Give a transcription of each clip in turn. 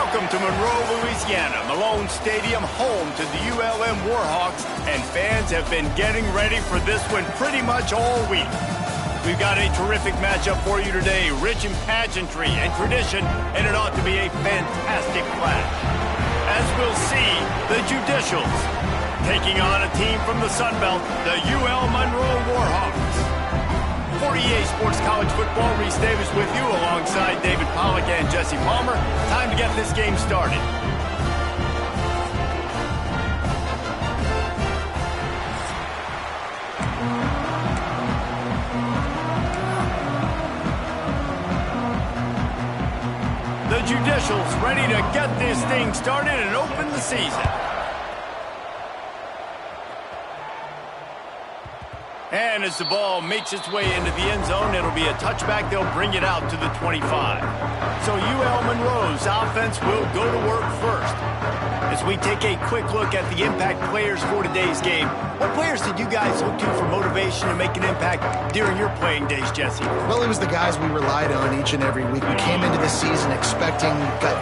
Welcome to Monroe, Louisiana, Malone Stadium, home to the ULM Warhawks, and fans have been getting ready for this one pretty much all week. We've got a terrific matchup for you today, rich in pageantry and tradition, and it ought to be a fantastic clash. As we'll see, the Judicials taking on a team from the Sun Belt, the UL Monroe Warhawks. For EA Sports College Football, Reese Davis with you alongside David Pollack and Jesse Palmer. Time to get this game started. The Judicials ready to get this thing started and open the season. And as the ball makes its way into the end zone, it'll be a touchback. They'll bring it out to the 25. So UL Monroe's offense will go to work first. As we take a quick look at the impact players for today's game, what players did you guys look to for motivation and make an impact during your playing days, Jesse? Well, it was the guys we relied on each and every week. We came into the season expecting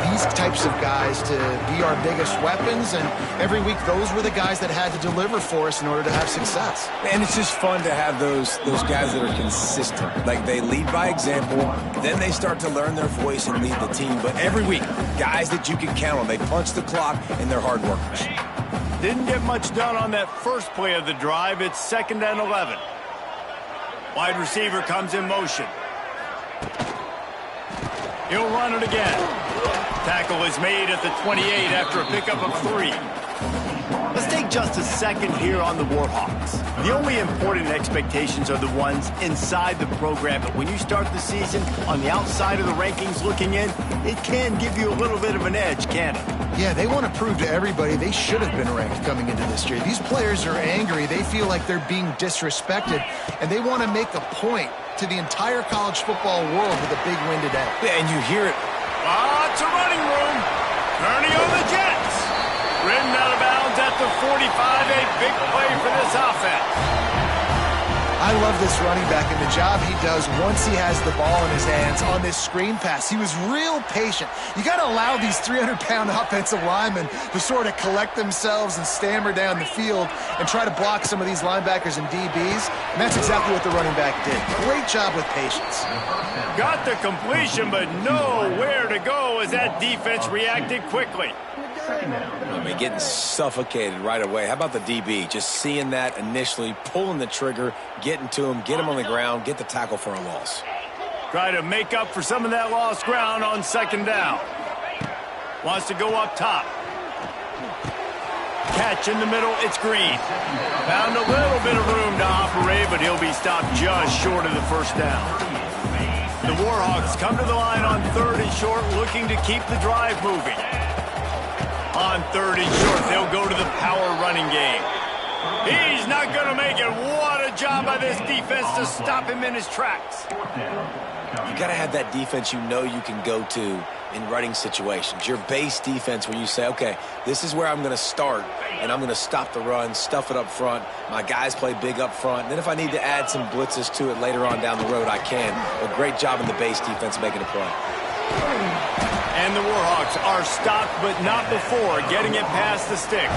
these types of guys to be our biggest weapons, and every week those were the guys that had to deliver for us in order to have success. And it's just fun to have those guys that are consistent. Like, they lead by example, then they start to learn their voice and lead the team. But every week, guys that you can count on. They punch the clock, and they're hard workers. Didn't get much done on that first play of the drive. It's 2nd and 11. Wide receiver comes in motion. He'll run it again. Tackle is made at the 28 after a pickup of 3. Let's take just a second here on the Warhawks. The only important expectations are the ones inside the program, but when you start the season on the outside of the rankings looking in, it can give you a little bit of an edge, can't it? Yeah, they want to prove to everybody they should have been ranked coming into this year. These players are angry. They feel like they're being disrespected, and they want to make a point to the entire college football world with a big win today. Yeah, and you hear it. Lots of running room. Turning on the Jets. Ridden out of bounds at the 45, a big play for this offense. I love this running back and the job he does once he has the ball in his hands on this screen pass. He was real patient. You got to allow these 300-pound offensive linemen to sort of collect themselves and stammer down the field and try to block some of these linebackers and DBs, and that's exactly what the running back did. Great job with patience. Got the completion, but nowhere to go as that defense reacted quickly. I mean, getting suffocated right away. How about the DB? Just seeing that initially, pulling the trigger, getting to him, get him on the ground, get the tackle for a loss. Try to make up for some of that lost ground on 2nd down. Wants to go up top. Catch in the middle, it's Green. Found a little bit of room to operate, but he'll be stopped just short of the first down. The Warhawks come to the line on 3rd and short, looking to keep the drive moving. On 3rd and short, they'll go to the power running game. He's not going to make it. What a job by this defense to stop him in his tracks. You got to have that defense you know you can go to in running situations. Your base defense where you say, okay, this is where I'm going to start, and I'm going to stop the run, stuff it up front. My guys play big up front. And then if I need to add some blitzes to it later on down the road, I can. A great job in the base defense making a play. And the Warhawks are stopped, but not before getting it past the sticks.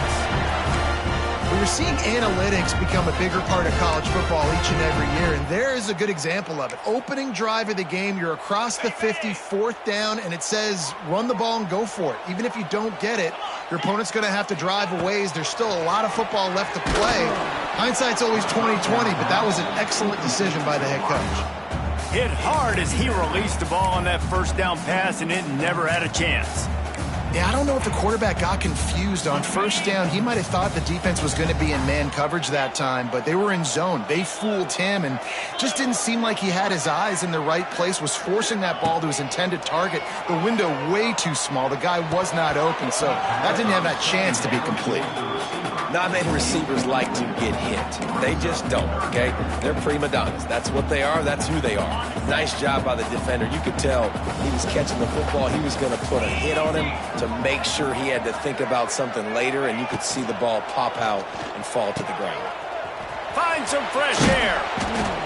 We're seeing analytics become a bigger part of college football each and every year, and there is a good example of it. Opening drive of the game, you're across the 50, 4th down, and it says run the ball and go for it. Even if you don't get it, your opponent's going to have to drive a ways. There's still a lot of football left to play. Hindsight's always 20/20, but that was an excellent decision by the head coach. Hit hard as he released the ball on that 1st down pass, and it never had a chance. Yeah, I don't know if the quarterback got confused on 1st down. He might have thought the defense was going to be in man coverage that time, but they were in zone. They fooled him and just didn't seem like he had his eyes in the right place, was forcing that ball to his intended target. The window way too small. The guy was not open, so that didn't have that chance to be complete. Not many receivers like to get hit. They just don't, okay? They're prima donnas. That's what they are. That's who they are. Nice job by the defender. You could tell he was catching the football. He was going to put a hit on him to make sure he had to think about something later, and you could see the ball pop out and fall to the ground. Find some fresh air.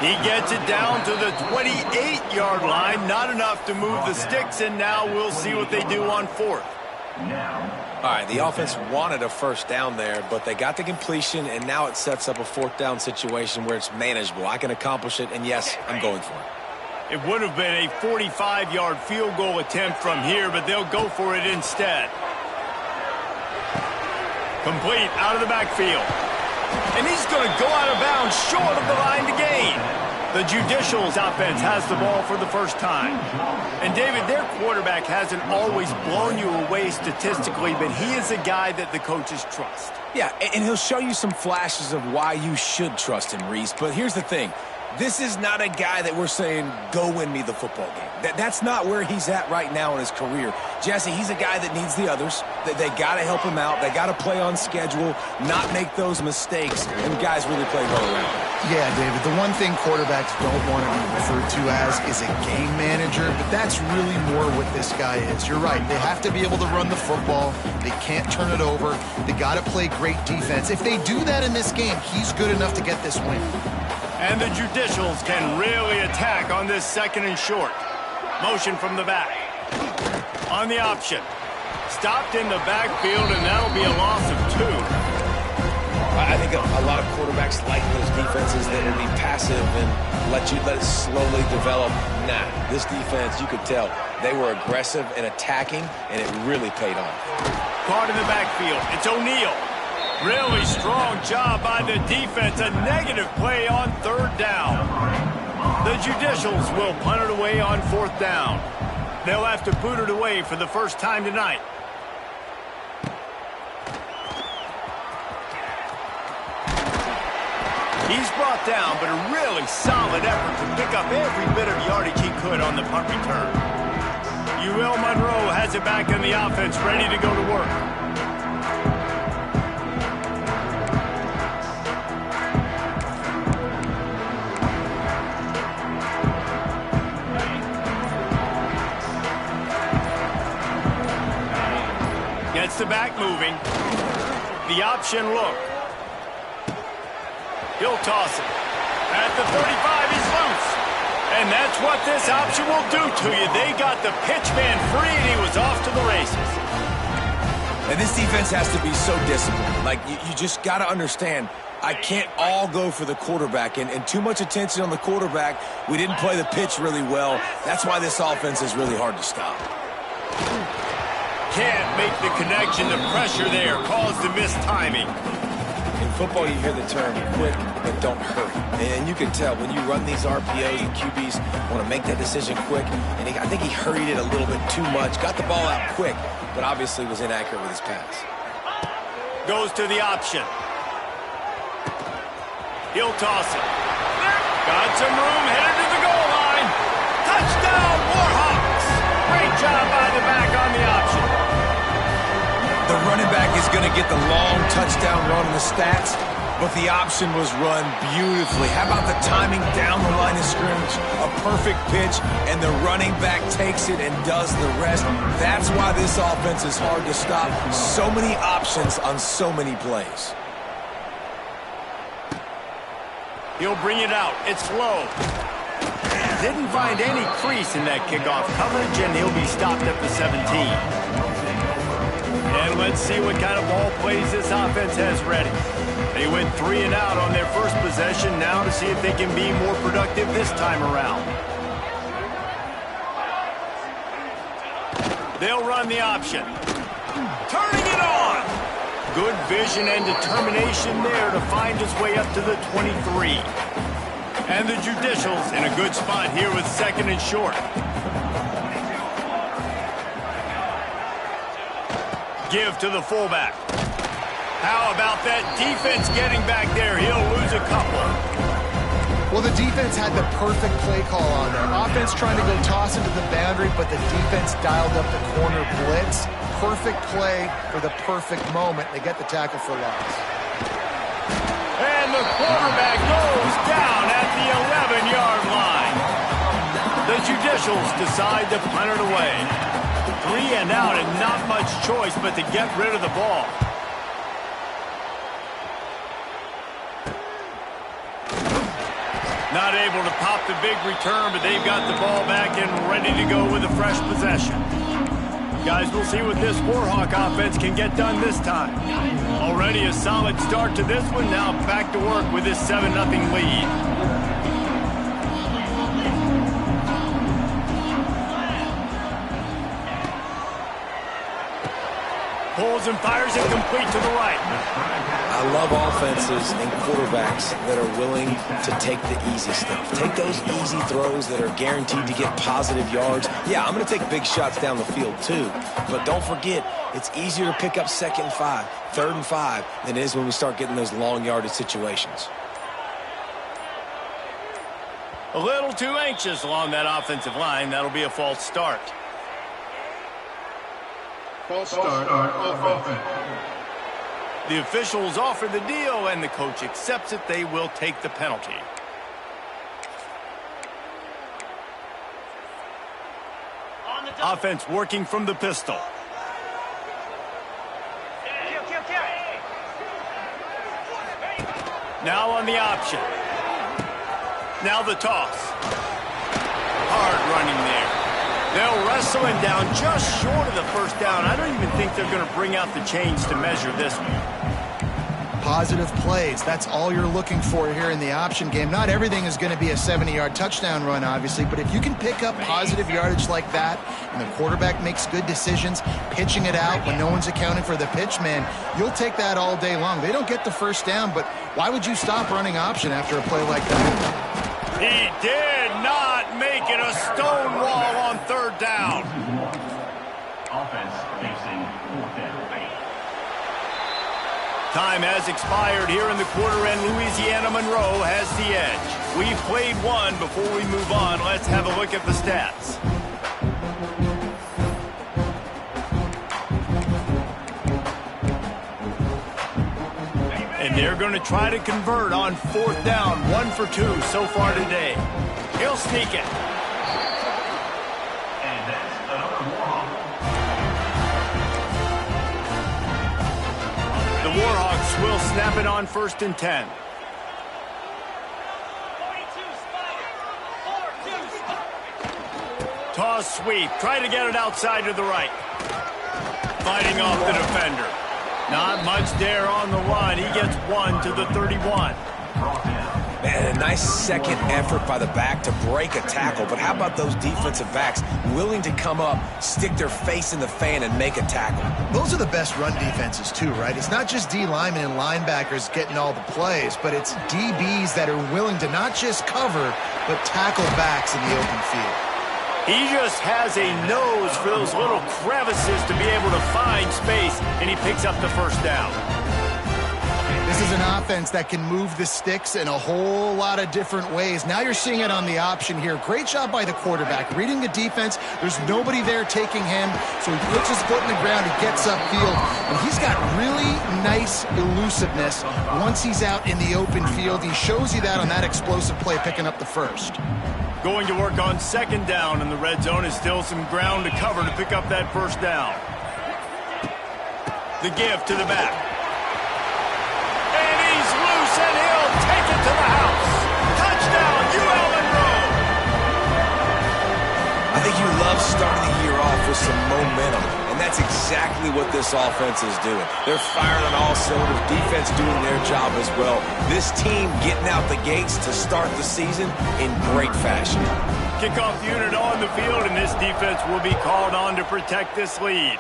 He gets it down to the 28-yard line. Not enough to move the sticks, and now we'll see what they do on 4th. All right, the offense wanted a first down there, but they got the completion, and now it sets up a fourth down situation where it's manageable. I can accomplish it, and yes, I'm going for it. It would have been a 45-yard field goal attempt from here, but they'll go for it instead. Complete out of the backfield. And he's going to go out of bounds short of the line to gain. The Judicials offense has the ball for the first time. And, David, their quarterback hasn't always blown you away statistically, but he is a guy that the coaches trust. Yeah, and he'll show you some flashes of why you should trust him, Reese. But here's the thing. This is not a guy that we're saying, go win me the football game. That's not where he's at right now in his career. Jesse, he's a guy that needs the others. They got to help him out. They got to play on schedule, not make those mistakes, and guys really play well around. Yeah, David, the one thing quarterbacks don't want to be referred to as is a game manager, but that's really more what this guy is. You're right. They have to be able to run the football. They can't turn it over. They got to play great defense. If they do that in this game, he's good enough to get this win. And the Judicials can really attack on this second and short. Motion from the back. On the option. Stopped in the backfield, and that'll be a loss of 2. I think a lot of quarterbacks like those defenses that will be passive and let it slowly develop. Nah, this defense, you could tell, they were aggressive and attacking, and it really paid off. Caught in the backfield. It's O'Neal. Really strong job by the defense. A negative play on third down. The Judicials will punt it away on fourth down. They'll have to boot it away for the first time tonight. He's brought down, but a really solid effort to pick up every bit of yardage he could on the punt return. UL Monroe has it back in the offense, ready to go to work. Gets the back moving. The option look. He'll toss it. At the 35, he's loose. And that's what this option will do to you. They got the pitch man free, and he was off to the races. And this defense has to be so disciplined. Like, you just got to understand, I can't all go for the quarterback. And too much attention on the quarterback. We didn't play the pitch really well. That's why this offense is really hard to stop. Can't make the connection. The pressure there caused the missed timing. In football, you hear the term quick, but don't hurry. And you can tell when you run these RPOs and QBs want to make that decision quick. And I think he hurried it a little bit too much. Got the ball out quick, but obviously was inaccurate with his pass. Goes to the option. He'll toss it. Got some room, headed to the goal line. Touchdown, Warhawks. Great job by the back on the option. The running back is going to get the long touchdown run in the stats, but the option was run beautifully. How about the timing down the line of scrimmage? A perfect pitch, and the running back takes it and does the rest. That's why this offense is hard to stop. So many options on so many plays. He'll bring it out. It's low. Didn't find any crease in that kickoff coverage, and he'll be stopped at the 17. And let's see what kind of ball plays this offense has ready. They went 3 and out on their first possession. Now to see if they can be more productive this time around. They'll run the option. Turning it on. Good vision and determination there to find his way up to the 23. And the Judicials in a good spot here with second and short. Give to the fullback. How about that defense getting back there? He'll lose a couple. Well, the defense had the perfect play call on there. Offense trying to go toss into the boundary, but the defense dialed up the corner blitz. Perfect play for the perfect moment. They get the tackle for loss. And the quarterback goes down at the 11-yard line. The Judicials decide to punt it away. 3 and out and not much choice but to get rid of the ball. Not able to pop the big return, but they've got the ball back and ready to go with a fresh possession. Guys, we'll see what this Warhawk offense can get done this time. Already a solid start to this one. Now back to work with this 7-0 lead. Pulls and fires it complete to the right. I love offenses and quarterbacks that are willing to take the easy stuff. Take those easy throws that are guaranteed to get positive yards. Yeah, I'm going to take big shots down the field too. But don't forget, it's easier to pick up 2nd and 5, 3rd and 5 than it is when we start getting those long yardage situations. A little too anxious along that offensive line. That'll be a false start. False start offense. The officials offer the deal, and the coach accepts it. They will take the penalty. Offense working from the pistol. Now on the option. Now the toss. Hard running there. They'll wrestle him down just short of the first down. I don't even think they're going to bring out the chains to measure this one. Positive plays. That's all you're looking for here in the option game. Not everything is going to be a 70-yard touchdown run, obviously, but if you can pick up positive yardage like that and the quarterback makes good decisions, pitching it out when no one's accounting for the pitch, man, you'll take that all day long. They don't get the first down, but why would you stop running option after a play like that? He did not make it a stone wall on 3rd down. Offense facing 4th down. Time has expired here in the quarter, and Louisiana Monroe has the edge. We've played one. Before we move on, let's have a look at the stats. And they're going to try to convert on 4th down. 1 for 2 so far today. He'll sneak it. And that's another Warhawk. The Warhawks will snap it on 1st and 10. Toss sweep. Try to get it outside to the right. Fighting off the defender. Not much there on the run. He gets 1 to the 31. Man, a nice second effort by the back to break a tackle. But how about those defensive backs willing to come up, stick their face in the fan, and make a tackle? Those are the best run defenses too, right? It's not just D linemen and linebackers getting all the plays, but it's DBs that are willing to not just cover, but tackle backs in the open field. He just has a nose for those little crevices to be able to find space, and he picks up the first down. This is an offense that can move the sticks in a whole lot of different ways. Now you're seeing it on the option here. Great job by the quarterback. Reading the defense, there's nobody there taking him, so he puts his foot in the ground, he gets upfield, and he's got really nice elusiveness once he's out in the open field. He shows you that on that explosive play, picking up the first. Going to work on 2nd down, and the red zone is still some ground to cover to pick up that first down. The give to the back. And he's loose, and he'll take it to the house. Touchdown, ULM. I think you love starting the year off with some momentum, and that's exactly what this offense is doing. They're firing on all cylinders, defense doing their job as well. This team getting out the gates to start the season in great fashion. Kickoff unit on the field, and this defense will be called on to protect this lead.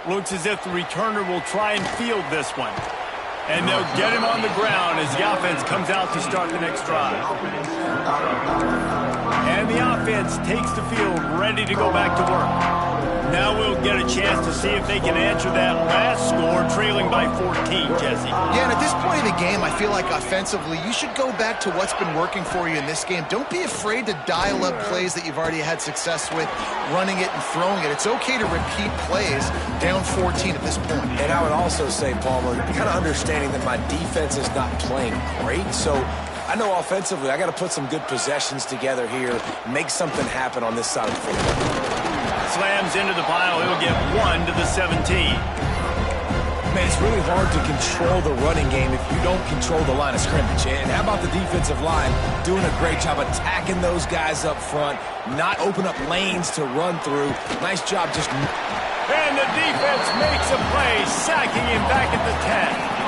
Looks as if the returner will try and field this one. And they'll get him on the ground as the offense comes out to start the next drive. And the offense takes the field, ready to go back to work. Now we'll get a chance to see if they can answer that last score, trailing by 14, Jesse. Yeah, and at this point in the game, I feel like offensively, you should go back to what's been working for you in this game. Don't be afraid to dial up plays that you've already had success with, running it and throwing it. It's okay to repeat plays down 14 at this point. And I would also say, Palmer, kind of understanding that my defense is not playing great, so I know offensively I got to put some good possessions together here, make something happen on this side of the football. Slams into the pile. He'll get 1 to the 17. Man, it's really hard to control the running game if you don't control the line of scrimmage. And how about the defensive line doing a great job attacking those guys up front, not open up lanes to run through. Nice job just... And the defense makes a play, sacking him back at the 10.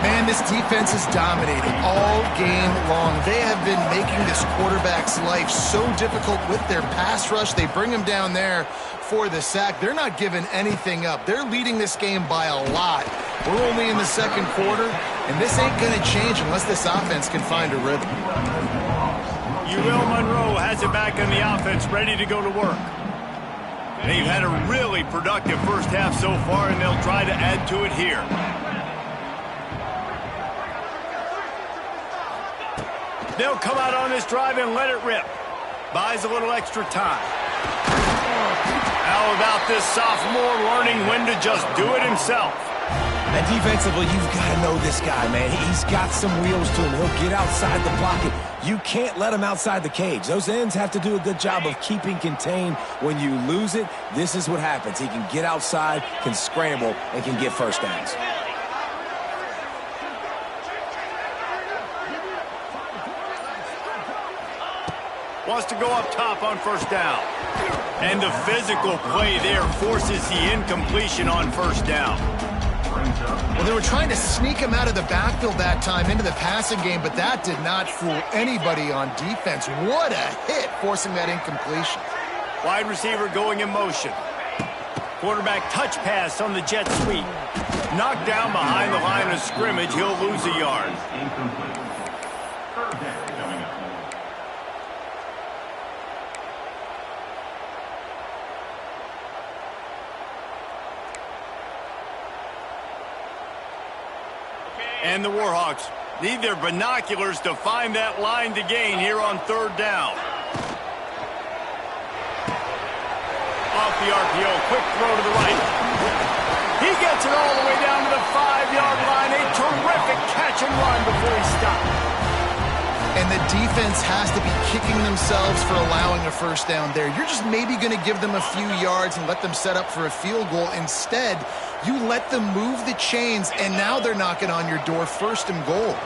Man, this defense is dominating all game long. They have been making this quarterback's life so difficult with their pass rush. They bring him down there for the sack. They're not giving anything up. They're leading this game by a lot. We're only in the second quarter, and this ain't going to change unless this offense can find a rhythm. UL Monroe has it back on the offense, ready to go to work. They've had a really productive first half so far, and they'll try to add to it here. They'll come out on this drive and let it rip. Buys a little extra time. How about this sophomore learning when to just do it himself? And defensively, you've got to know this guy, man. He's got some wheels to him. He'll get outside the pocket. You can't let him outside the cage. Those ends have to do a good job of keeping contained. When you lose it, this is what happens. He can get outside, can scramble, and can get first downs. Wants to go up top on first down. And the physical play there forces the incompletion on first down. Well, they were trying to sneak him out of the backfield that time into the passing game, but that did not fool anybody on defense. What a hit, forcing that incompletion. Wide receiver going in motion. Quarterback touch pass on the jet sweep. Knocked down behind the line of scrimmage. He'll lose a yard. Incomplete. Third down coming up. And the Warhawks need their binoculars to find that line to gain here on third down. Off the RPO, quick throw to the right. He gets it all the way down to the 5-yard line. A terrific catch and run before he stopped. And the defense has to be kicking themselves for allowing a first down there. You're just maybe going to give them a few yards and let them set up for a field goal. Instead, you let them move the chains, and now they're knocking on your door, first and goal.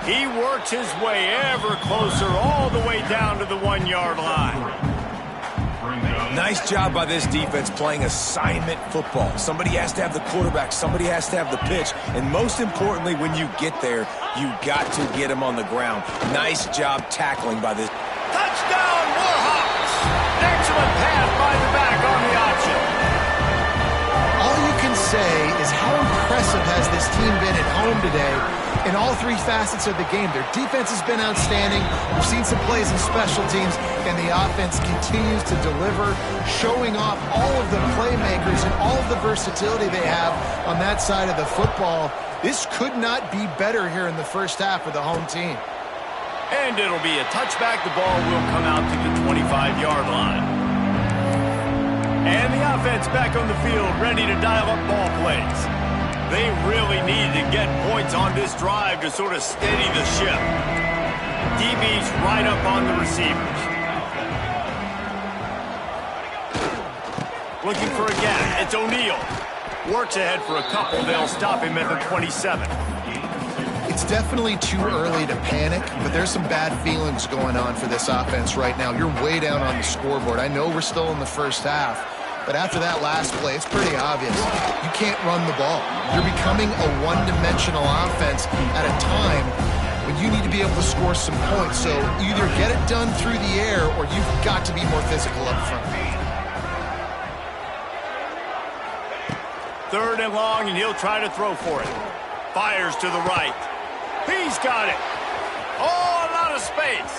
He works his way ever closer all the way down to the 1-yard line. Nice job by this defense playing assignment football. Somebody has to have the quarterback. Somebody has to have the pitch. And most importantly, when you get there, you got to get him on the ground. Nice job tackling by this. Touchdown, Warhawks! Excellent pass by the back on the option. All you can say is how impressive has this team been at home today in all three facets of the game. Their defense has been outstanding. We've seen some plays in special teams, and the offense continues to deliver, showing off all of the playmakers and all of the versatility they have on that side of the football. This could not be better here in the first half for the home team. And it'll be a touchback. The ball will come out to the 25-yard line. And the offense back on the field, ready to dial up ball plays. They really need to get points on this drive to sort of steady the ship. DB's right up on the receivers. Looking for a gap. It's O'Neal. Works ahead for a couple. They'll stop him at the 27. It's definitely too early to panic, but there's some bad feelings going on for this offense right now. You're way down on the scoreboard. I know we're still in the first half, but after that last play, it's pretty obvious. You can't run the ball. You're becoming a one-dimensional offense at a time when you need to be able to score some points. So either get it done through the air or you've got to be more physical up front. Third and long, and he'll try to throw for it. Fires to the right. He's got it. Oh, a lot of space.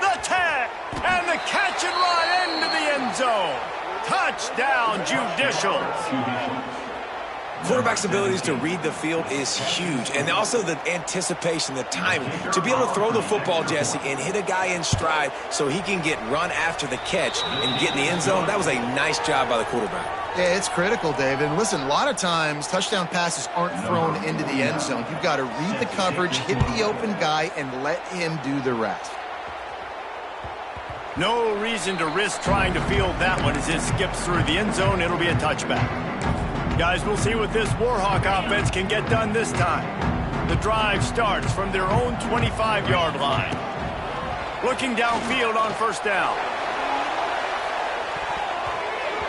The 10, and the catch and run into the end zone. Touchdown, Judicial. Quarterback's abilities to read the field is huge, and also the anticipation, the timing. To be able to throw the football, Jesse, and hit a guy in stride so he can get run after the catch and get in the end zone, that was a nice job by the quarterback. Yeah, it's critical, David. And listen, a lot of times touchdown passes aren't thrown into the end zone. You've got to read the coverage, hit the open guy, and let him do the rest. No reason to risk trying to field that one as it skips through the end zone. It'll be a touchback. Guys, we'll see what this Warhawk offense can get done this time. The drive starts from their own 25-yard line. Looking downfield on first down.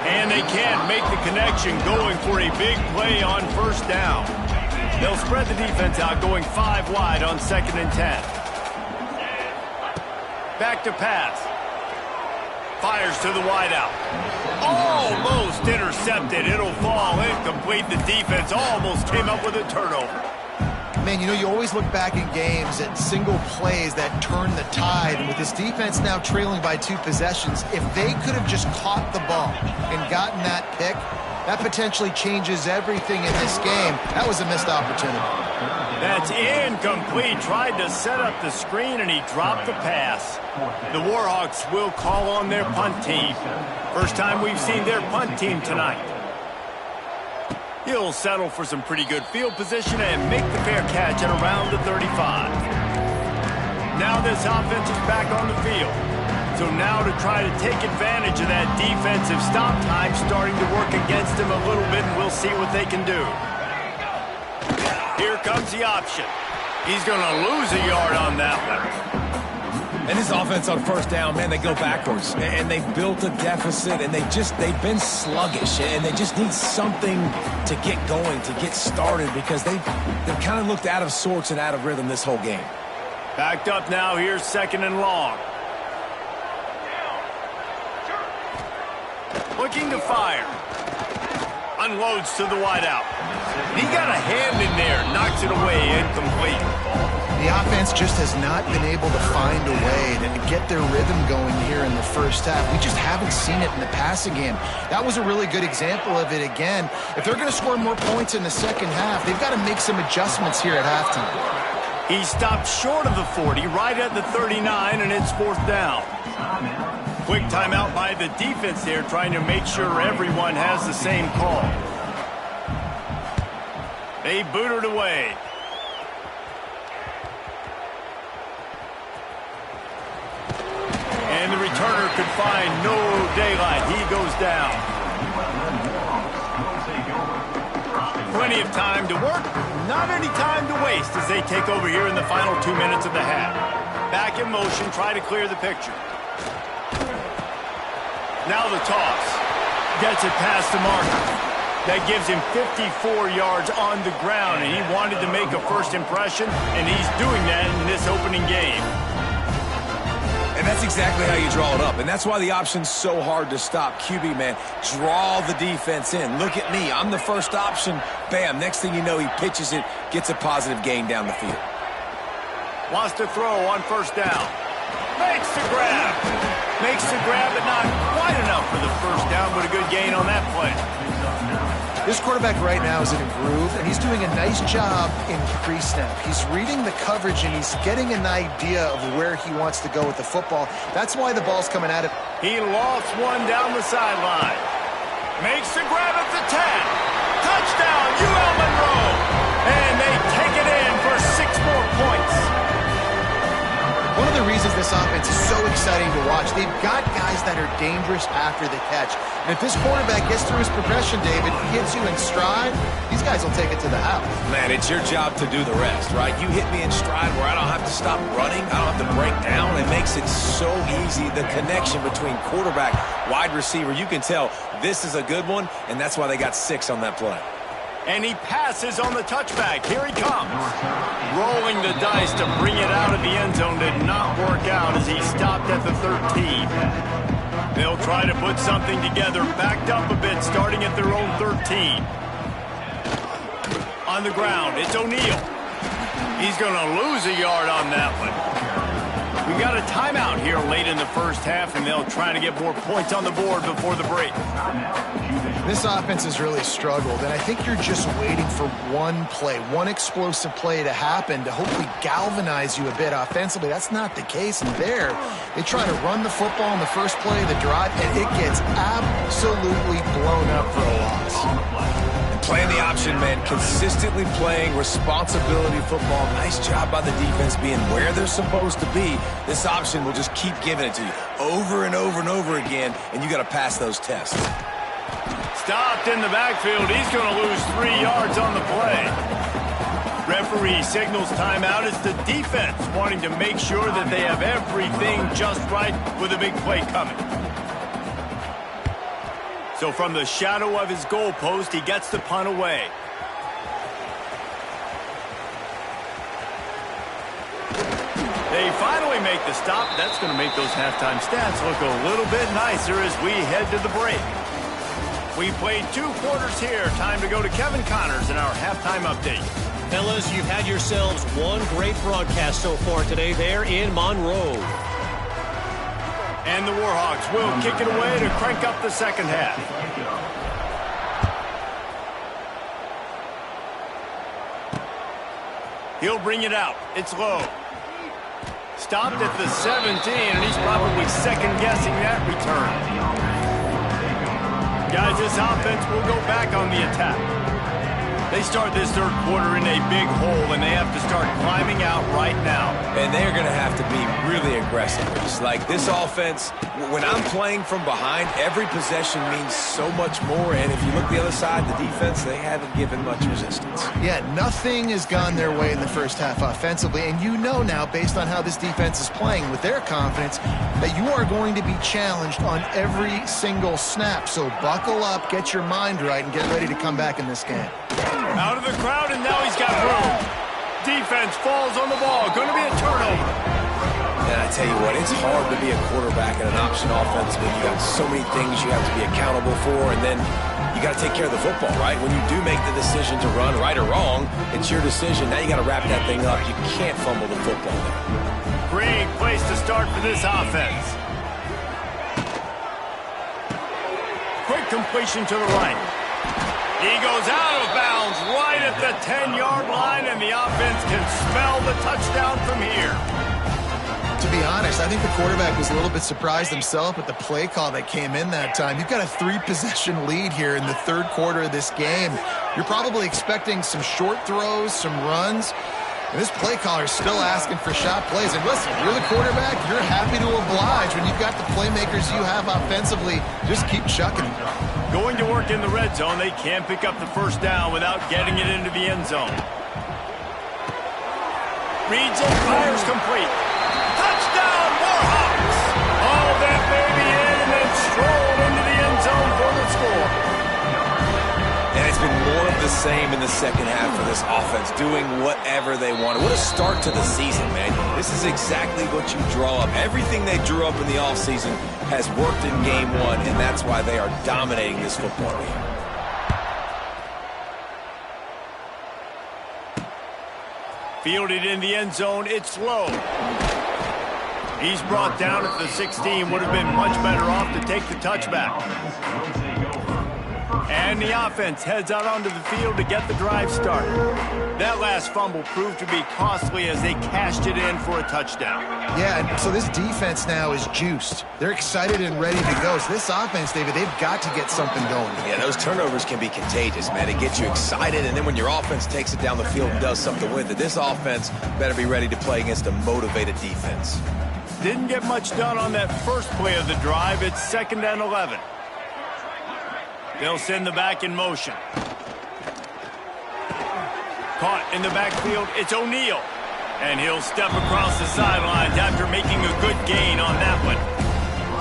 And they can't make the connection, going for a big play on first down. They'll spread the defense out, going 5 wide on 2nd and 10. Back to pass. Fires to the wideout. Almost intercepted. It'll fall incomplete. The defense almost came up with a turnover. Man, you know, you always look back in games at single plays that turn the tide. And with this defense now trailing by 2 possessions, if they could have just caught the ball and gotten that pick, that potentially changes everything in this game. That was a missed opportunity. That's incomplete. Tried to set up the screen, and he dropped the pass. The Warhawks will call on their punt team. First time we've seen their punt team tonight. He'll settle for some pretty good field position and make the fair catch at around the 35. Now this offense is back on the field. So now to try to take advantage of that defensive stop time starting to work against him a little bit, and we'll see what they can do. Here comes the option. He's going to lose a yard on that one. And this offense on first down, man, they go backwards. And they've built a deficit, and they've been sluggish. And they just need something to get going, to get started, because they've kind of looked out of sorts and out of rhythm this whole game. Backed up now. Here's 2nd and long. Looking to fire. Unloads to the wideout. He got a hand in there. Knocks it away. Incomplete. The offense just has not been able to find a way to get their rhythm going here in the first half. We just haven't seen it in the passing game. That was a really good example of it again. If they're going to score more points in the second half, they've got to make some adjustments here at halftime. He stopped short of the 40, right at the 39, and it's 4th down. Quick timeout by the defense there, trying to make sure everyone has the same call. They boot it away. And the returner could find no daylight. He goes down. Plenty of time to work, not any time to waste as they take over here in the final 2 minutes of the half. Back in motion, try to clear the picture. Now the toss. Gets it past the marker. That gives him 54 yards on the ground, and he wanted to make a first impression, and he's doing that in this opening game. And that's exactly how you draw it up. And that's why the option's so hard to stop. QB, man, draw the defense in. Look at me. I'm the first option. Bam. Next thing you know, he pitches it, gets a positive gain down the field. Wants to throw on first down. Makes the grab. Makes the grab, but not quite enough for the first down, but a good gain on that play. This quarterback right now is in a groove, and he's doing a nice job in pre-snap. He's reading the coverage, and he's getting an idea of where he wants to go with the football. That's why the ball's coming at him. He lost one down the sideline. Makes the grab at the 10. Touchdown, UL Monroe. And they take it in for 6 more points. One of the reasons this offense is so exciting to watch, they've got guys that are dangerous after the catch. And if this quarterback gets through his progression, David, hits you in stride, these guys will take it to the house. Man, it's your job to do the rest, right? You hit me in stride where I don't have to stop running. I don't have to break down. It makes it so easy. The connection between quarterback, wide receiver, you can tell this is a good one, and that's why they got 6 on that play. And he passes on the touchback. Here he comes. Rolling the dice to bring it out of the end zone did not work out as he stopped at the 13. They'll try to put something together, backed up a bit, starting at their own 13. On the ground, it's O'Neal. He's going to lose a yard on that one. We got a timeout here late in the first half, and they'll try to get more points on the board before the break. This offense has really struggled, and I think you're just waiting for one play, one explosive play to happen to hopefully galvanize you a bit offensively. That's not the case, and there, they try to run the football in the first play of the drive, and it gets absolutely blown up for a loss. Playing the option, man. Consistently playing responsibility football. Nice job by the defense being where they're supposed to be. This option will just keep giving it to you over and over and over again, and you got to pass those tests. Stopped in the backfield. He's going to lose 3 yards on the play. Referee signals timeout. It's the defense wanting to make sure that they have everything just right with a big play coming. So from the shadow of his goalpost, he gets the punt away. They finally make the stop. That's going to make those halftime stats look a little bit nicer as we head to the break. We played 2 quarters here. Time to go to Kevin Connors in our halftime update. Fellas, you've had yourselves one great broadcast so far today there in Monroe. And the Warhawks will kick it away to crank up the second half. He'll bring it out. It's low. Stopped at the 17, and he's probably second-guessing that return. Guys, this offense will go back on the attack. They start this third quarter in a big hole, and they have to start climbing out right now. And they're going to have to be really aggressive. It's like this offense, when I'm playing from behind, every possession means so much more. And if you look the other side, the defense, they haven't given much resistance. Yeah, nothing has gone their way in the first half offensively. And you know now, based on how this defense is playing with their confidence, that you are going to be challenged on every single snap. So buckle up, get your mind right, and get ready to come back in this game. Out of the crowd, and now he's got room. Defense falls on the ball. Going to be a turnover. And I tell you what, it's hard to be a quarterback in an option offense when you got so many things you have to be accountable for, and then you got to take care of the football, right? When you do make the decision to run, right or wrong, it's your decision. Now you got to wrap that thing up. You can't fumble the football there. Great place to start for this offense. Quick completion to the right. He goes out of bounds right at the 10-yard line, and the offense can smell the touchdown from here. To be honest, I think the quarterback was a little bit surprised himself with the play call that came in that time. You've got a 3-possession lead here in the third quarter of this game. You're probably expecting some short throws, some runs. And this play caller is still asking for shot plays. And listen, you're the quarterback. You're happy to oblige. When you've got the playmakers you have offensively, just keep chucking them. Going to work in the red zone. They can't pick up the first down without getting it into the end zone. Reads it, fires complete. Touchdown, Warhawks! All that baby in and then strolled into the end zone for the score. And it's been more of the same in the second half for this offense, doing whatever they wanted. What a start to the season, man. This is exactly what you draw up. Everything they drew up in the offseason has worked in game one, and that's why they are dominating this football game. Fielded in the end zone, it's low. He's brought down at the 16. Would have been much better off to take the touchback. And the offense heads out onto the field to get the drive started. That last fumble proved to be costly as they cashed it in for a touchdown. Yeah, and so this defense now is juiced. They're excited and ready to go. So this offense, David, they've got to get something going. Yeah, those turnovers can be contagious, man. It gets you excited, and then when your offense takes it down the field and does something with it, this offense better be ready to play against a motivated defense. Didn't get much done on that first play of the drive. It's 2nd and 11. They'll send the back in motion. Caught in the backfield, it's O'Neal. And he'll step across the sidelines after making a good gain on that one.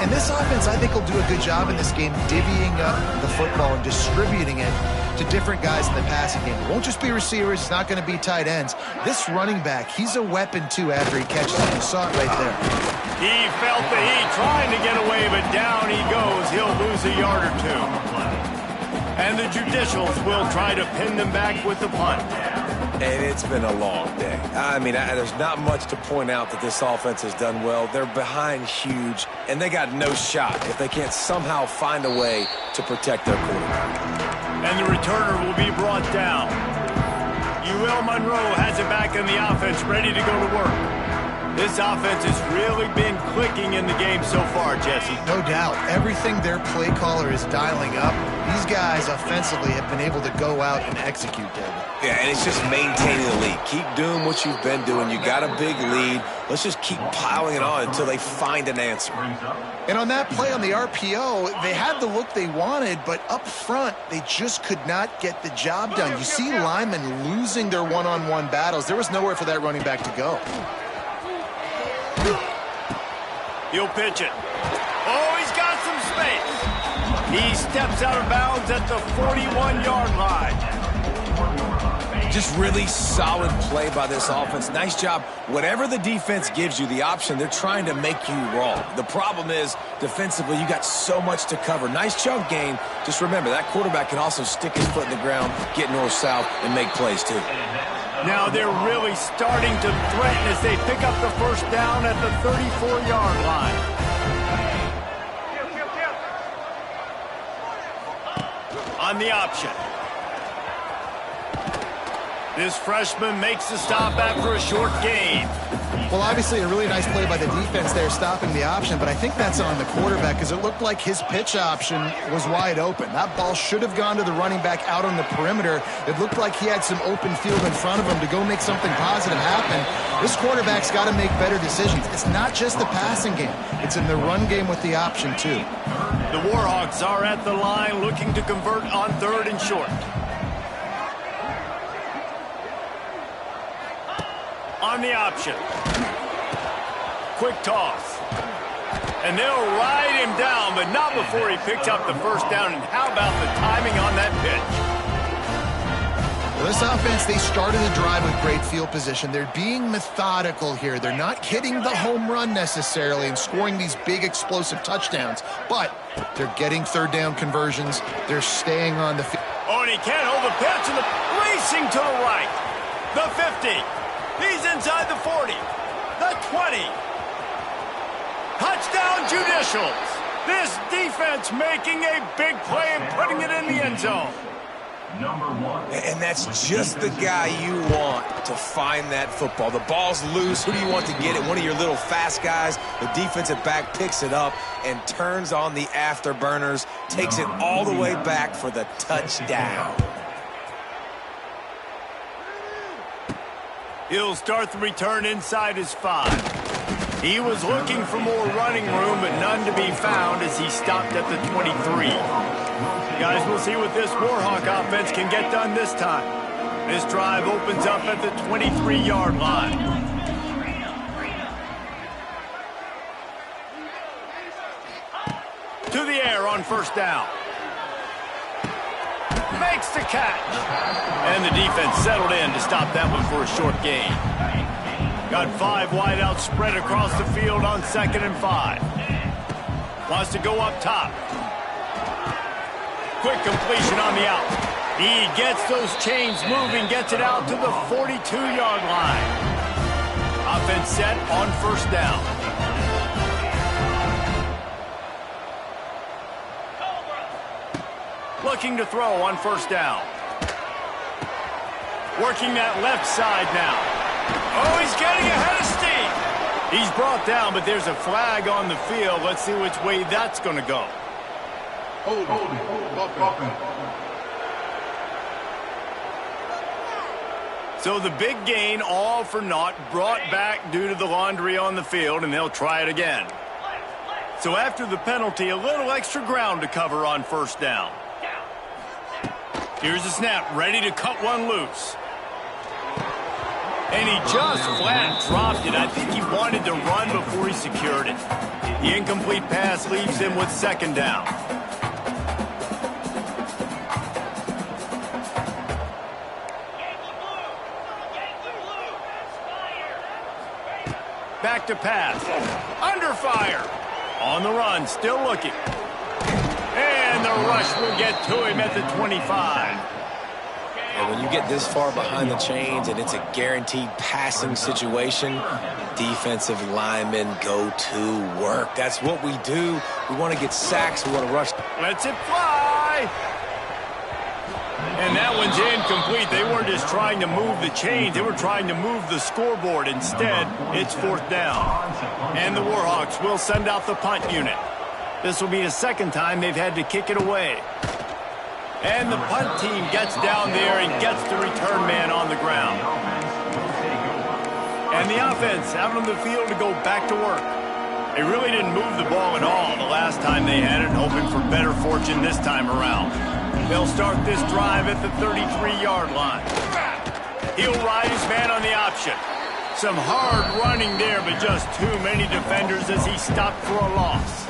And this offense, I think, will do a good job in this game divvying up the football and distributing it to different guys in the passing game. It won't just be receivers. It's not going to be tight ends. This running back, he's a weapon, too, after he catches it. You saw it right there. He felt the heat trying to get away, but down he goes. He'll lose a yard or two. And the Judicials will try to pin them back with the punt. And it's been a long day. I mean, there's not much to point out that this offense has done well. They're behind huge, and they got no shot if they can't somehow find a way to protect their quarterback. And the returner will be brought down. UL Monroe has it back in the offense, ready to go to work. This offense has really been clicking in the game so far, Jesse. No doubt. Everything their play caller is dialing up These guys offensively have been able to go out and execute, David. Yeah, and it's just maintaining the lead. Keep doing what you've been doing. You got a big lead. Let's just keep piling it on until they find an answer. And on that play on the RPO, they had the look they wanted, but up front, they just could not get the job done. You see linemen losing their one-on-one battles. There was nowhere for that running back to go. He'll pitch it. Oh, he's got some space. He steps out of bounds at the 41-yard line. Just really solid play by this offense. Nice job. Whatever the defense gives you, the option, they're trying to make you wrong. The problem is, defensively, you got so much to cover. Nice chunk game. Just remember, that quarterback can also stick his foot in the ground, get north-south, and make plays, too. Now they're really starting to threaten as they pick up the first down at the 34-yard line. On the option. This freshman makes the stop after a short gain. Well, obviously a really nice play by the defense there stopping the option, but I think that's on the quarterback because it looked like his pitch option was wide open. That ball should have gone to the running back out on the perimeter. It looked like he had some open field in front of him to go make something positive happen. This quarterback's got to make better decisions. It's not just the passing game. It's in the run game with the option, too. The Warhawks are at the line looking to convert on 3rd and short. On the option. Quick toss. And they'll ride him down, but not before he picks up the first down. And how about the timing on that pitch? Well, this offense, they started the drive with great field position. They're being methodical here. They're not hitting the home run necessarily and scoring these big explosive touchdowns, but they're getting 3rd down conversions. They're staying on the field. Oh, and he can't hold the pitch, and the racing to the right. The 50. He's inside the 40. The 20. Touchdown Judicials. This defense making a big play and putting it in the end zone. Number 1. And that's just the guy you want to find that football. The ball's loose. Who do you want to get it? One of your little fast guys. The defensive back picks it up and turns on the afterburners, takes it all the way back for the touchdown. He'll start the return inside his 5. He was looking for more running room, but none to be found as he stopped at the 23. Guys, we'll see what this Warhawk offense can get done this time. This drive opens up at the 23-yard line. To the air on 1st down. Makes the catch. And the defense settled in to stop that one for a short gain. Got 5 wideouts spread across the field on 2nd and 5. Wants to go up top. Quick completion on the out. He gets those chains moving, gets it out to the 42-yard line. Offense set on 1st down. Looking to throw on 1st down. Working that left side now. Oh, he's getting ahead of steam. He's brought down, but there's a flag on the field. Let's see which way that's going to go. So the big gain, all for naught, brought back due to the laundry on the field, and they'll try it again. So after the penalty, a little extra ground to cover on 1st down. Here's the snap, ready to cut one loose. And he just flat dropped it. I think he wanted to run before he secured it. The incomplete pass leaves him with 2nd down. Back to pass. Under fire. On the run, still looking. And the rush will get to him at the 25. And when you get this far behind the chains and it's a guaranteed passing situation, defensive linemen go to work. That's what we do. We want to get sacks. We want to rush. Lets it fly. And that one's incomplete. They weren't just trying to move the chains. They were trying to move the scoreboard. Instead, it's 4th down. And the Warhawks will send out the punt unit. This will be the 2nd time they've had to kick it away. And the punt team gets down there and gets the return man on the ground. And the offense out on the field to go back to work. They really didn't move the ball at all the last time they had it, hoping for better fortune this time around. They'll start this drive at the 33-yard line. He'll ride his man on the option. Some hard running there, but just too many defenders as he stopped for a loss.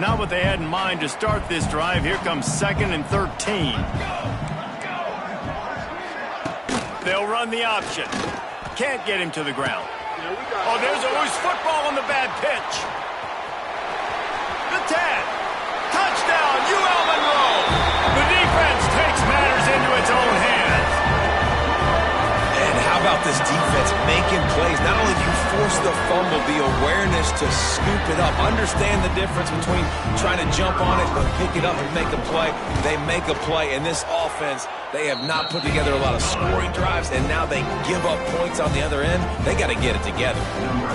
Not what they had in mind to start this drive. Here comes 2nd and 13. They'll run the option. Can't get him to the ground. Oh, there's always football on the bad pitch. The 10. Touchdown, UL Monroe. The defense takes matters into its own hands. And how about this defense making plays? Not only do you force the fumble, the awareness to scoop it up. Understand the difference between trying to jump on it, but pick it up and make a play. They make a play, and this offense, they have not put together a lot of scoring drives, and now they give up points on the other end. They got to get it together.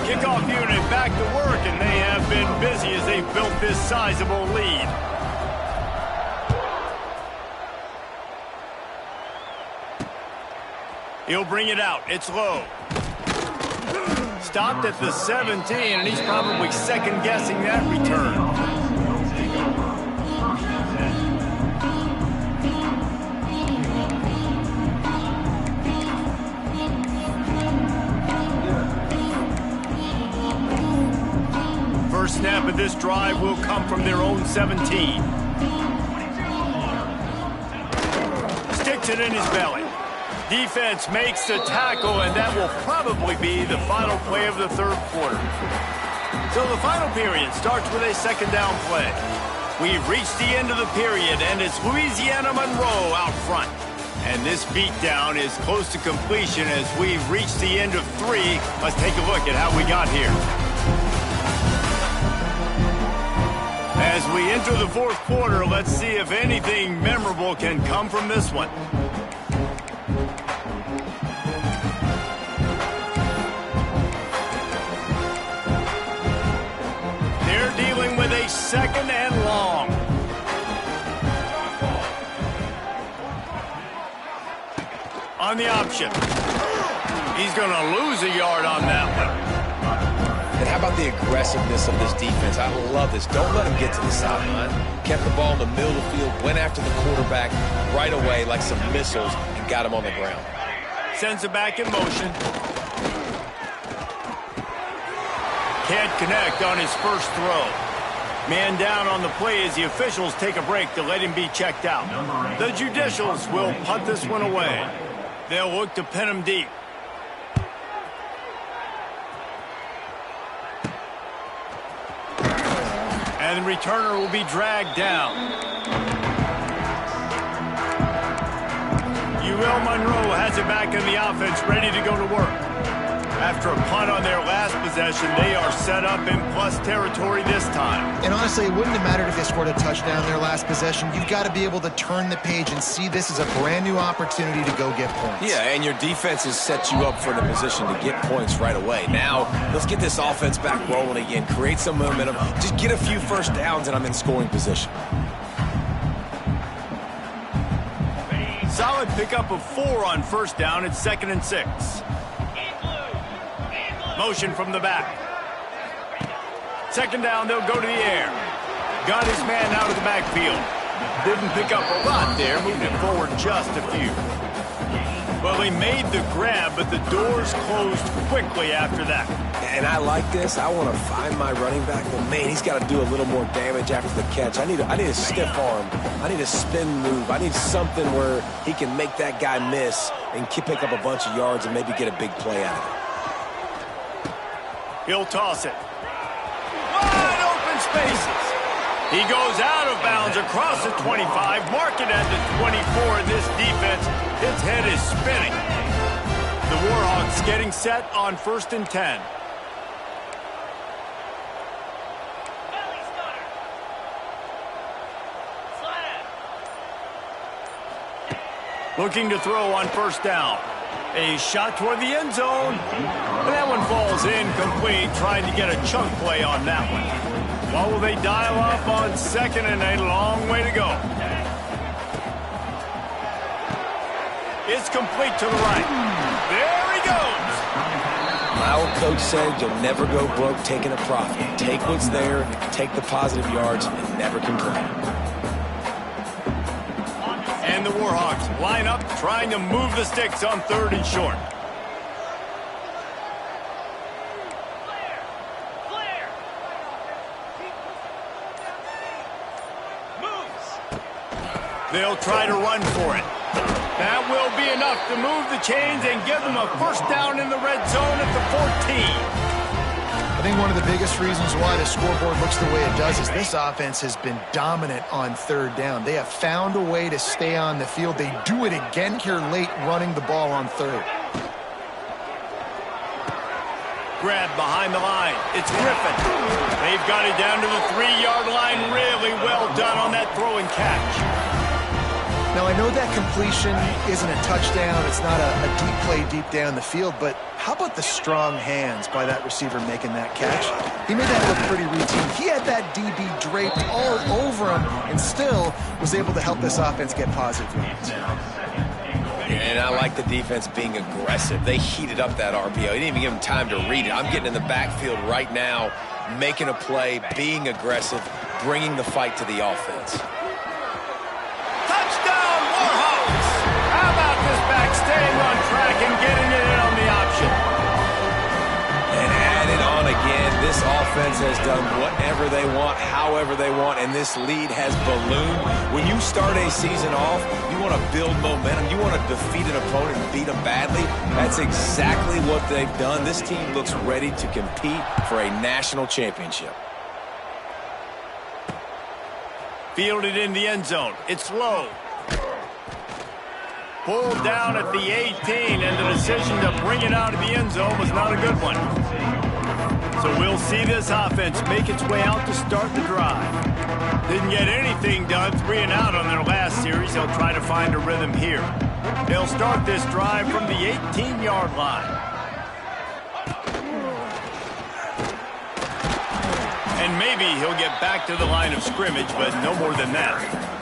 Kickoff unit back to work, and they have been busy as they built this sizable lead. He'll bring it out. It's low. Stopped at the 17, and he's probably second-guessing that return. First snap of this drive will come from their own 17. Sticks it in his belly. Defense makes the tackle, and that will probably be the final play of the third quarter. So the final period starts with a second down play. We've reached the end of the period, and it's Louisiana Monroe out front. And this beatdown is close to completion as we've reached the end of 3. Let's take a look at how we got here. As we enter the fourth quarter, let's see if anything memorable can come from this one. They're dealing with a 2nd and long. On the option. He's going to lose a yard on that one. And how about the aggressiveness of this defense? I love this. Don't let him get to the sideline. Kept the ball in the middle of the field, went after the quarterback right away like some missiles, and got him on the ground. Sends it back in motion. Can't connect on his first throw. Man down on the play as the officials take a break to let him be checked out. The judicials will punt this one away. They'll look to pin him deep. And the returner will be dragged down. UL Monroe has it back in the offense, ready to go to work. After a punt on their last possession, they are set up in plus territory this time. And honestly, it wouldn't have mattered if they scored a touchdown their last possession. You've got to be able to turn the page and see this as a brand new opportunity to go get points. Yeah, and your defense has set you up for the position to get points right away. Now, let's get this offense back rolling again, create some momentum, just get a few first downs, and I'm in scoring position. Solid pickup of 4 on first down. It's 2nd and 6. Motion from the back. 2nd down, they'll go to the air. Got his man out of the backfield. Didn't pick up a lot there, moved it forward just a few. Well, they made the grab, but the doors closed quickly after that. And I like this. I want to find my running back. Well, man, he's got to do a little more damage after the catch. I need a stiff arm. I need a spin move. I need something where he can make that guy miss and pick up a bunch of yards and maybe get a big play out of it. He'll toss it. Wide open spaces. He goes out of bounds across the 25, mark it at the 24, and this defense, its head is spinning. The Warhawks getting set on 1st and 10. Looking to throw on first down. A shot toward the end zone. And that one falls incomplete, trying to get a chunk play on that one. What will they dial up on 2nd and a long way to go? It's complete to the right. There he goes. My old coach said you'll never go broke taking a profit. Take what's there, take the positive yards, and never complain. And the Warhawks line up, trying to move the sticks on 3rd and short. They'll try to run for it. That will be enough to move the chains and give them a first down in the red zone at the 14. I think one of the biggest reasons why the scoreboard looks the way it does is this offense has been dominant on 3rd down. They have found a way to stay on the field. They do it again here late, running the ball on 3rd. Grab behind the line. It's Griffin. They've got it down to the 3-yard line. Really well done on that throw and catch. Now, I know that completion isn't a touchdown. It's not a deep play deep down the field, but how about the strong hands by that receiver making that catch? He made that look pretty routine. He had that DB draped all over him and still was able to help this offense get positive yards. And I like the defense being aggressive. They heated up that RPO. He didn't even give him time to read it. I'm getting in the backfield right now, making a play, being aggressive, bringing the fight to the offense. Staying on track and getting it in on the option. And add it on again. This offense has done whatever they want, however they want, and this lead has ballooned. When you start a season off, you want to build momentum. You want to defeat an opponent and beat them badly. That's exactly what they've done. This team looks ready to compete for a national championship. Fielded in the end zone. It's low. Pulled down at the 18, and the decision to bring it out of the end zone was not a good one. So we'll see this offense make its way out to start the drive. Didn't get anything done, 3 and out on their last series. They'll try to find a rhythm here. They'll start this drive from the 18-yard line. And maybe he'll get back to the line of scrimmage, but no more than that.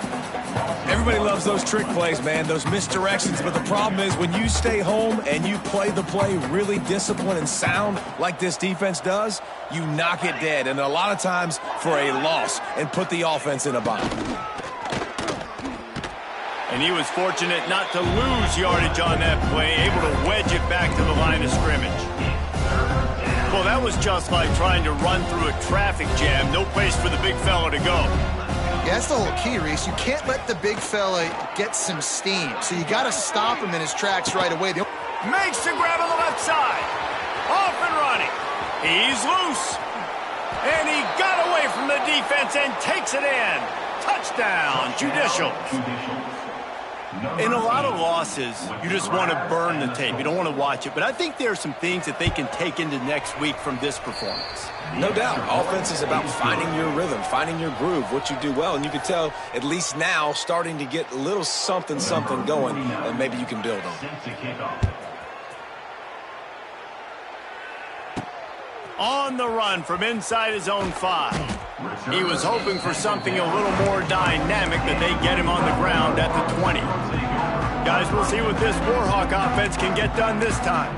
Everybody loves those trick plays, man, those misdirections, but the problem is when you stay home and you play the play really disciplined and sound like this defense does, you knock it dead, and a lot of times for a loss, and put the offense in a bind. And he was fortunate not to lose yardage on that play, able to wedge it back to the line of scrimmage. Well, that was just like trying to run through a traffic jam. No place for the big fella to go. Yeah, that's the whole key, Reese. You can't let the big fella get some steam. So you got to stop him in his tracks right away. Makes the grab on the left side. Off and running. He's loose. And he got away from the defense and takes it in. Touchdown, Judicial. In a lot of losses, you just want to burn the tape. You don't want to watch it. But I think there are some things that they can take into next week from this performance. No doubt. Offense is about finding your rhythm, finding your groove, what you do well. And you can tell, at least now, starting to get a little something going that maybe you can build on. On the run from inside his own 5. He was hoping for something a little more dynamic, but they get him on the ground at the 20. Guys, we'll see what this Warhawk offense can get done this time.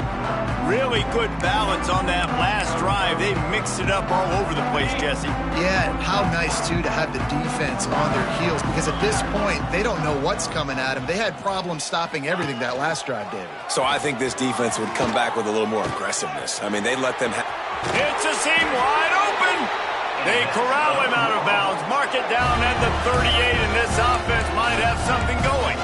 Really good balance on that last drive. They mixed it up all over the place, Jesse. Yeah, and how nice, too, to have the defense on their heels, because at this point, they don't know what's coming at them. They had problems stopping everything that last drive, David. So I think this defense would come back with a little more aggressiveness. I mean, they let them It's a seam wide open. They corral him out of bounds, mark it down at the 38, and this offense might have something going.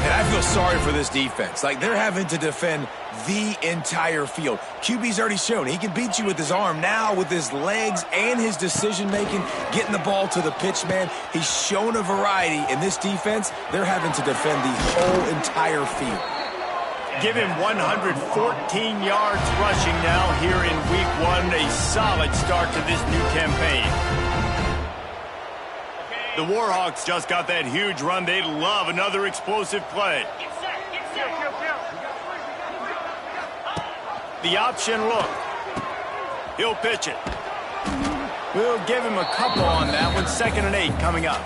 And I feel sorry for this defense. Like, they're having to defend the entire field. QB's already shown he can beat you with his arm. Now with his legs and his decision-making, getting the ball to the pitch man, he's shown a variety. In this defense, they're having to defend the whole entire field. Give him 114 yards rushing now here in week 1. A solid start to this new campaign. The Warhawks just got that huge run. They'd love another explosive play. The option look. He'll pitch it. We'll give him a couple on that one. 2nd and 8 coming up.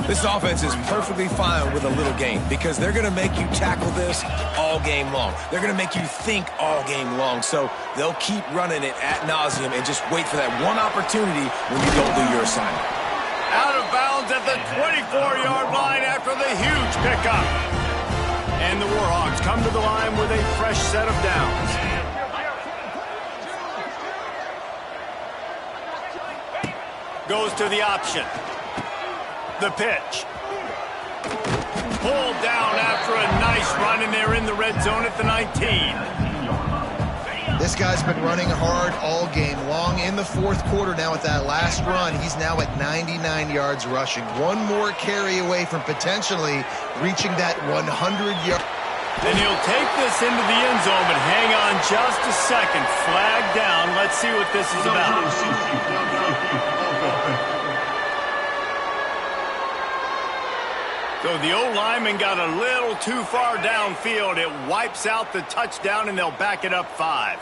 This offense is perfectly fine with a little game because they're going to make you tackle this all game long. They're going to make you think all game long. So they'll keep running it ad nauseum and just wait for that one opportunity when you don't do your assignment. Out of bounds at the 24-yard line after the huge pickup. And the Warhawks come to the line with a fresh set of downs. Goes to the option. The pitch. Pulled down after a nice run, and they're in the red zone at the 19. This guy's been running hard all game long. In the fourth quarter now with that last run, he's now at 99 yards rushing. One more carry away from potentially reaching that 100-yard. And he'll take this into the end zone, but hang on just a second. Flag down. Let's see what this is about. So the O-lineman got a little too far downfield. It wipes out the touchdown, and they'll back it up 5.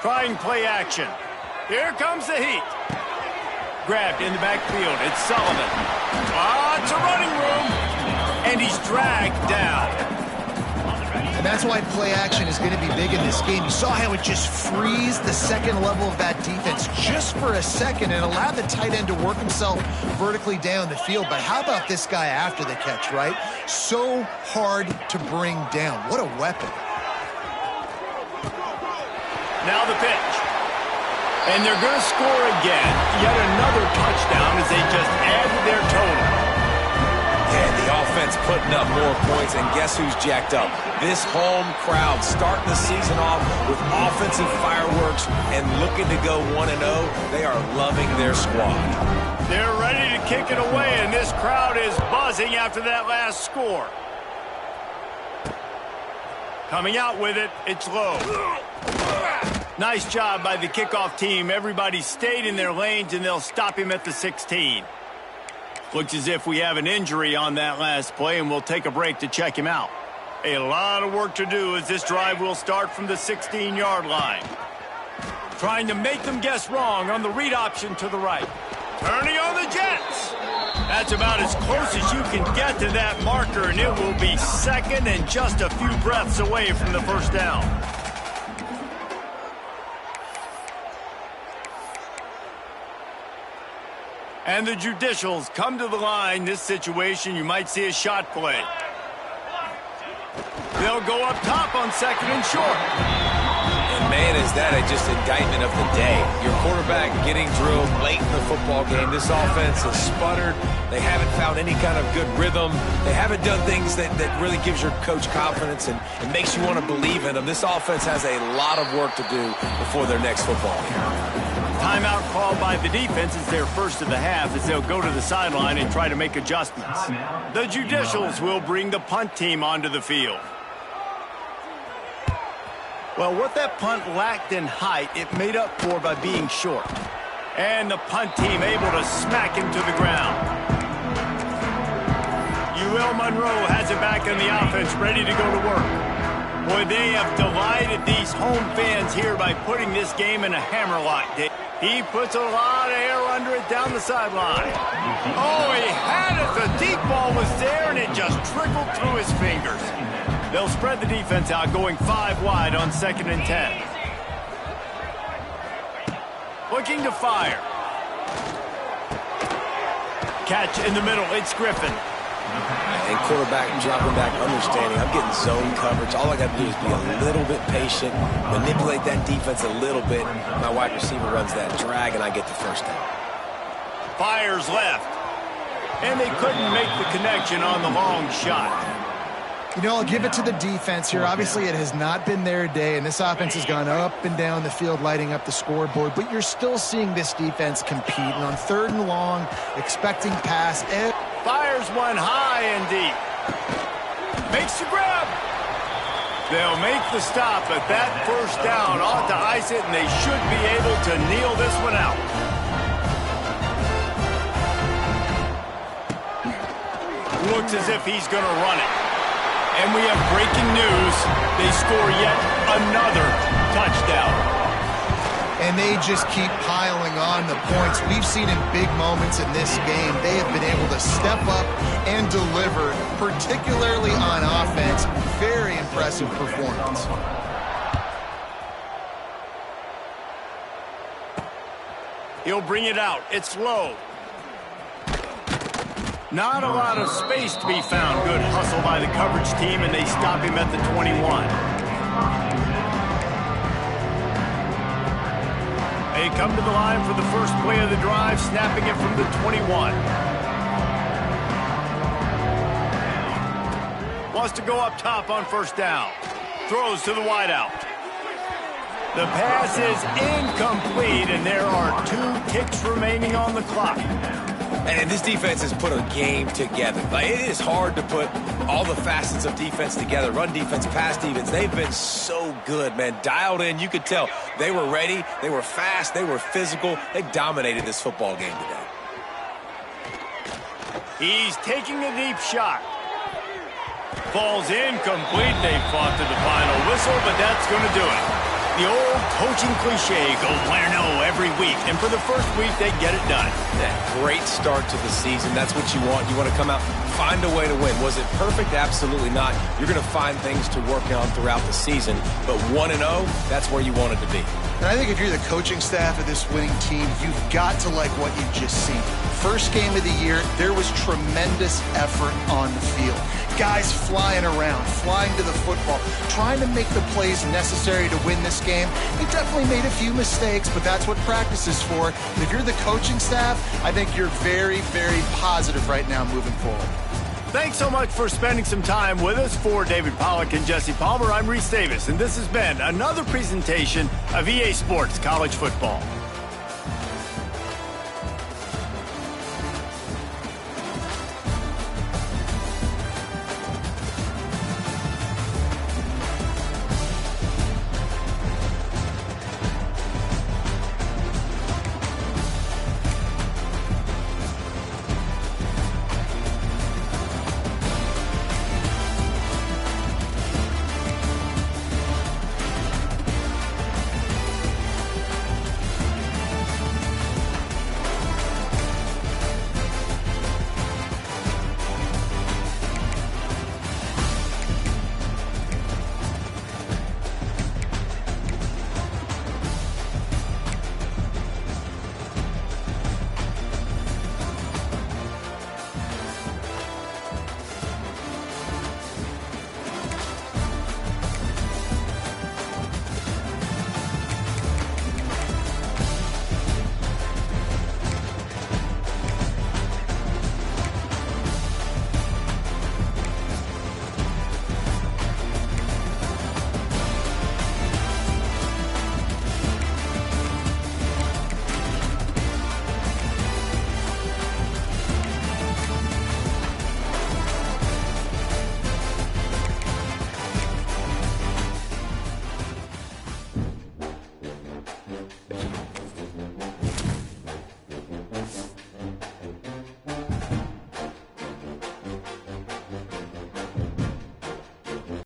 Trying play action. Here comes the heat. Grabbed in the backfield. It's Sullivan. It's a running room. And he's dragged down. And that's why play action is going to be big in this game. You saw how it just frees the second level of that defense just for a second and allowed the tight end to work himself vertically down the field. But how about this guy after the catch, right? So hard to bring down. What a weapon. Now the pitch. And they're going to score again. Yet another touchdown as they just added their total. And the offense putting up more points, and guess who's jacked up? This home crowd starting the season off with offensive fireworks and looking to go 1-0. They are loving their squad. They're ready to kick it away, and this crowd is buzzing after that last score. Coming out with it, it's low. Nice job by the kickoff team. Everybody stayed in their lanes, and they'll stop him at the 16. Looks as if we have an injury on that last play, and we'll take a break to check him out. A lot of work to do as this drive will start from the 16-yard line. Trying to make them guess wrong on the read option to the right. Turning on the Jets. That's about as close as you can get to that marker, and it will be second and just a few breaths away from the first down. And the Judicials come to the line. This situation, you might see a shot play. They'll go up top on second and short. And man, is that just indictment of the day. Your quarterback getting drilled late in the football game. This offense has sputtered. They haven't found any kind of good rhythm. They haven't done things that really gives your coach confidence and makes you want to believe in them. This offense has a lot of work to do before their next football game. Timeout called by the defense is their first of the half as they'll go to the sideline and try to make adjustments. The Judicials will bring the punt team onto the field. Well, what that punt lacked in height, it made up for by being short. And the punt team able to smack him to the ground. UL Monroe has it back in the offense, ready to go to work. Boy, they have delighted these home fans here by putting this game in a hammerlock. He puts a lot of air under it down the sideline. Oh, he had it. The deep ball was there, and it just trickled through his fingers. They'll spread the defense out, going 5 wide on 2nd and 10. Looking to fire. Catch in the middle. It's Griffin. And quarterback dropping back, understanding I'm getting zone coverage. All I got to do is be a little bit patient, manipulate that defense a little bit. My wide receiver runs that drag, and I get the first down. Fires left. And they couldn't make the connection on the long shot. You know, I'll give it to the defense here. Obviously, it has not been their day, and this offense has gone up and down the field, lighting up the scoreboard. But you're still seeing this defense compete. And on 3rd and long, expecting pass. Fires one high and deep. Makes the grab. They'll make the stop, but that first down ought to ice it, and they should be able to kneel this one out. Looks as if he's going to run it. And we have breaking news. They score yet another touchdown. And they just keep piling on the points. We've seen in big moments in this game, they have been able to step up and deliver, particularly on offense. Very impressive performance. He'll bring it out. It's low. Not a lot of space to be found. Good hustle by the coverage team, and they stop him at the 21. They come to the line for the first play of the drive, snapping it from the 21. Wants to go up top on first down. Throws to the wideout. The pass is incomplete, and there are 2 ticks remaining on the clock. And this defense has put a game together. Like, it is hard to put all the facets of defense together. Run defense, pass defense. They've been so good, man. Dialed in. You could tell they were ready. They were fast. They were physical. They dominated this football game today. He's taking a deep shot. Falls incomplete. They fought to the final whistle, but that's going to do it. The old coaching cliche, go win or no every week. And for the first week, they get it done. That great start to the season. That's what you want. You want to come out, find a way to win. Was it perfect? Absolutely not. You're going to find things to work on throughout the season. But 1-0, that's where you want it to be. And I think if you're the coaching staff of this winning team, you've got to like what you've just seen. First game of the year, there was tremendous effort on the field. Guys flying around, flying to the football, trying to make the plays necessary to win this game. They definitely made a few mistakes, but that's what practice is for. And if you're the coaching staff, I think you're very, very positive right now moving forward. Thanks so much for spending some time with us. For David Pollack and Jesse Palmer, I'm Reese Davis, and this has been another presentation of EA Sports College Football.